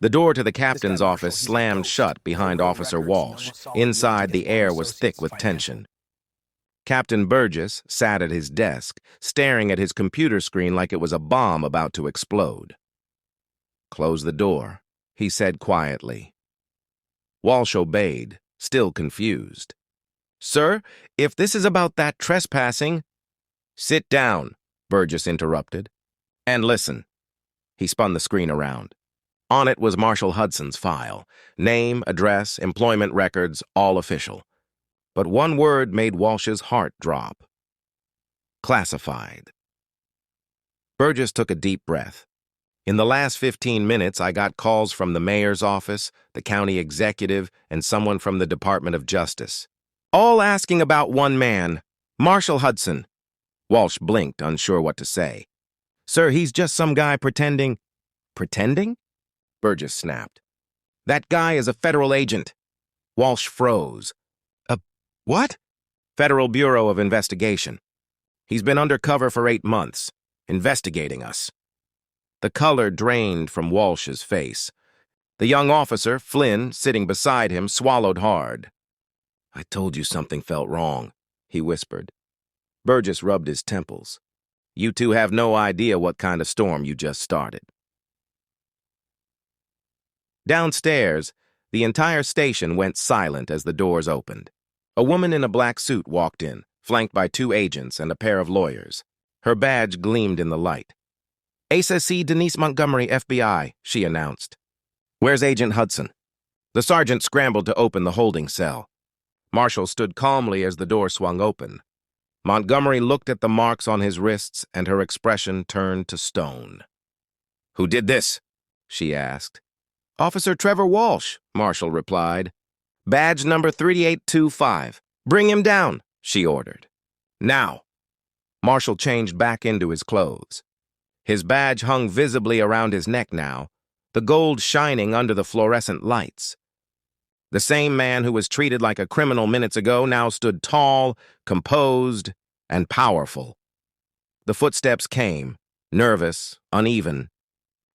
The door to the captain's office slammed shut behind Officer Walsh. Inside, the air was thick with tension. Captain Burgess sat at his desk, staring at his computer screen like it was a bomb about to explode. "Close the door," he said quietly. Walsh obeyed, still confused. "Sir, if this is about that trespassing—" "Sit down," Burgess interrupted. "And listen." He spun the screen around. On it was Marshall Hudson's file. Name, address, employment records, all official. But one word made Walsh's heart drop. Classified. Burgess took a deep breath. "In the last 15 minutes, I got calls from the mayor's office, the county executive, and someone from the Department of Justice. All asking about one man, Marshall Hudson." Walsh blinked, unsure what to say. "Sir, he's just some guy pretending—" "Pretending?" Burgess snapped. "That guy is a federal agent." Walsh froze. "A what?" "Federal Bureau of Investigation. He's been undercover for 8 months, investigating us." The color drained from Walsh's face. The young officer, Flynn, sitting beside him, swallowed hard. "I told you something felt wrong," he whispered. Burgess rubbed his temples. "You two have no idea what kind of storm you just started." Downstairs, the entire station went silent as the doors opened. A woman in a black suit walked in, flanked by 2 agents and a pair of lawyers. Her badge gleamed in the light. "Asa C. Denise Montgomery, FBI," she announced. "Where's Agent Hudson?" The sergeant scrambled to open the holding cell. Marshall stood calmly as the door swung open. Montgomery looked at the marks on his wrists, and her expression turned to stone. "Who did this?" she asked. "Officer Trevor Walsh," Marshall replied. "Badge number 3825. Bring him down," she ordered. "Now." Marshall changed back into his clothes. His badge hung visibly around his neck now, the gold shining under the fluorescent lights. The same man who was treated like a criminal minutes ago now stood tall, composed, and powerful. The footsteps came, nervous, uneven.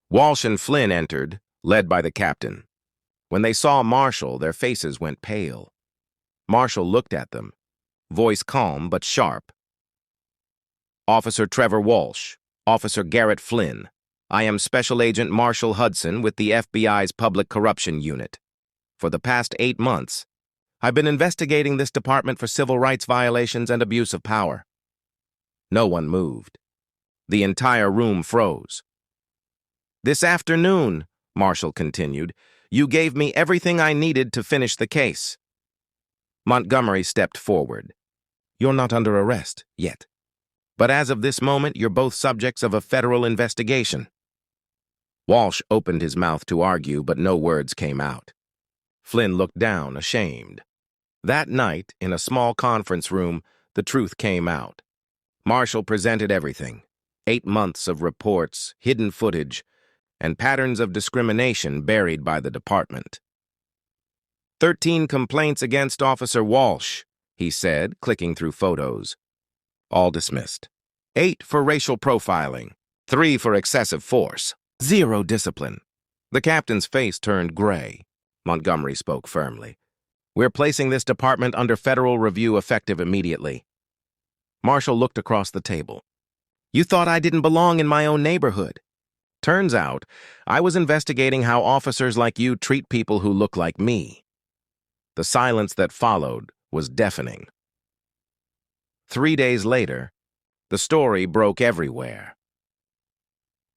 Walsh and Flynn entered, led by the captain. When they saw Marshall, their faces went pale. Marshall looked at them, voice calm but sharp. "Officer Trevor Walsh, Officer Garrett Flynn. I am Special Agent Marshall Hudson with the FBI's Public Corruption Unit. For the past 8 months, I've been investigating this department for civil rights violations and abuse of power." No one moved. The entire room froze. "This afternoon," Marshall continued, "you gave me everything I needed to finish the case." Montgomery stepped forward. "You're not under arrest yet. But as of this moment, you're both subjects of a federal investigation." Walsh opened his mouth to argue, but no words came out. Flynn looked down, ashamed. That night, in a small conference room, the truth came out. Marshall presented everything: 8 months of reports, hidden footage, and patterns of discrimination buried by the department. 13 complaints against Officer Walsh, he said, clicking through photos. All dismissed. 8 for racial profiling, 3 for excessive force, 0 discipline. The captain's face turned gray. Montgomery spoke firmly. "We're placing this department under federal review effective immediately." Marshall looked across the table. "You thought I didn't belong in my own neighborhood. Turns out, I was investigating how officers like you treat people who look like me." The silence that followed was deafening. 3 days later, the story broke everywhere.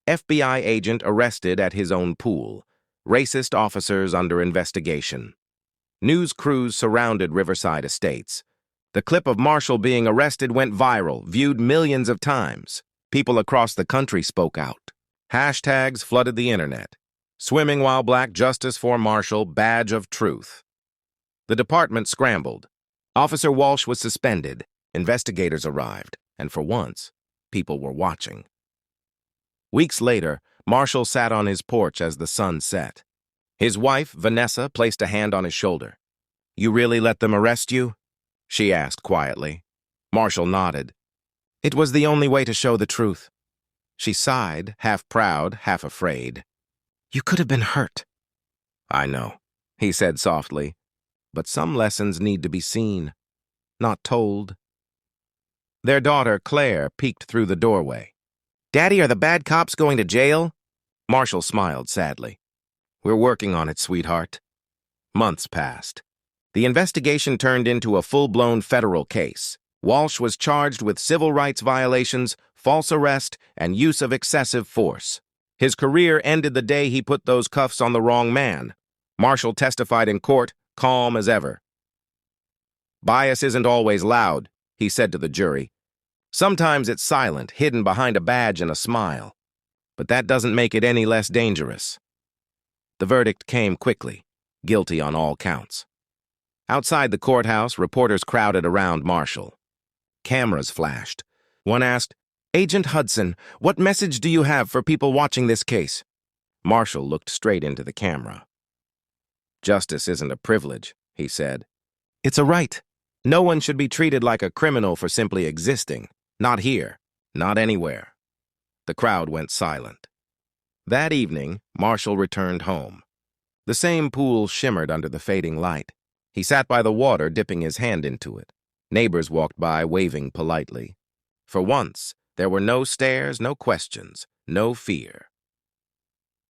FBI agent arrested at his own pool. Racist officers under investigation. News crews surrounded Riverside Estates. The clip of Marshall being arrested went viral, viewed millions of times. People across the country spoke out. Hashtags flooded the internet. "Swimming while black, justice for Marshall, badge of truth." The department scrambled. Officer Walsh was suspended. Investigators arrived, and for once, people were watching. Weeks later, Marshall sat on his porch as the sun set. His wife, Vanessa, placed a hand on his shoulder. "You really let them arrest you?" she asked quietly. Marshall nodded. "It was the only way to show the truth." She sighed, half proud, half afraid. "You could have been hurt." I know, he said softly, but some lessons need to be seen, not told. Their daughter, Claire, peeked through the doorway. Daddy, are the bad cops going to jail? Marshall smiled sadly. We're working on it, sweetheart. Months passed. The investigation turned into a full-blown federal case. Walsh was charged with civil rights violations, false arrest, and use of excessive force. His career ended the day he put those cuffs on the wrong man. Marshall testified in court, calm as ever. Bias isn't always loud, he said to the jury. Sometimes it's silent, hidden behind a badge and a smile. But that doesn't make it any less dangerous. The verdict came quickly, guilty on all counts. Outside the courthouse, reporters crowded around Marshall. Cameras flashed. One asked, Agent Hudson, what message do you have for people watching this case? Marshall looked straight into the camera. Justice isn't a privilege, he said. It's a right. No one should be treated like a criminal for simply existing. Not here. Not anywhere. The crowd went silent. That evening, Marshall returned home. The same pool shimmered under the fading light. He sat by the water, dipping his hand into it. Neighbors walked by, waving politely. For once, there were no stares, no questions, no fear.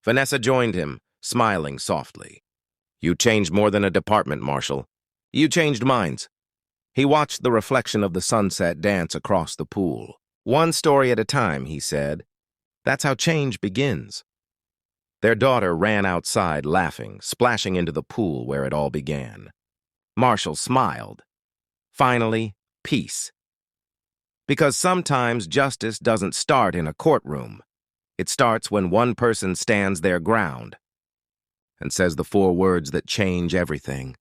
Vanessa joined him, smiling softly. You changed more than a department, Marshall. You changed minds. He watched the reflection of the sunset dance across the pool. One story at a time, he said. That's how change begins. Their daughter ran outside, laughing, splashing into the pool where it all began. Marshall smiled. Finally, peace. Because sometimes justice doesn't start in a courtroom. It starts when one person stands their ground and says the 4 words that change everything.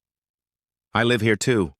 I live here too.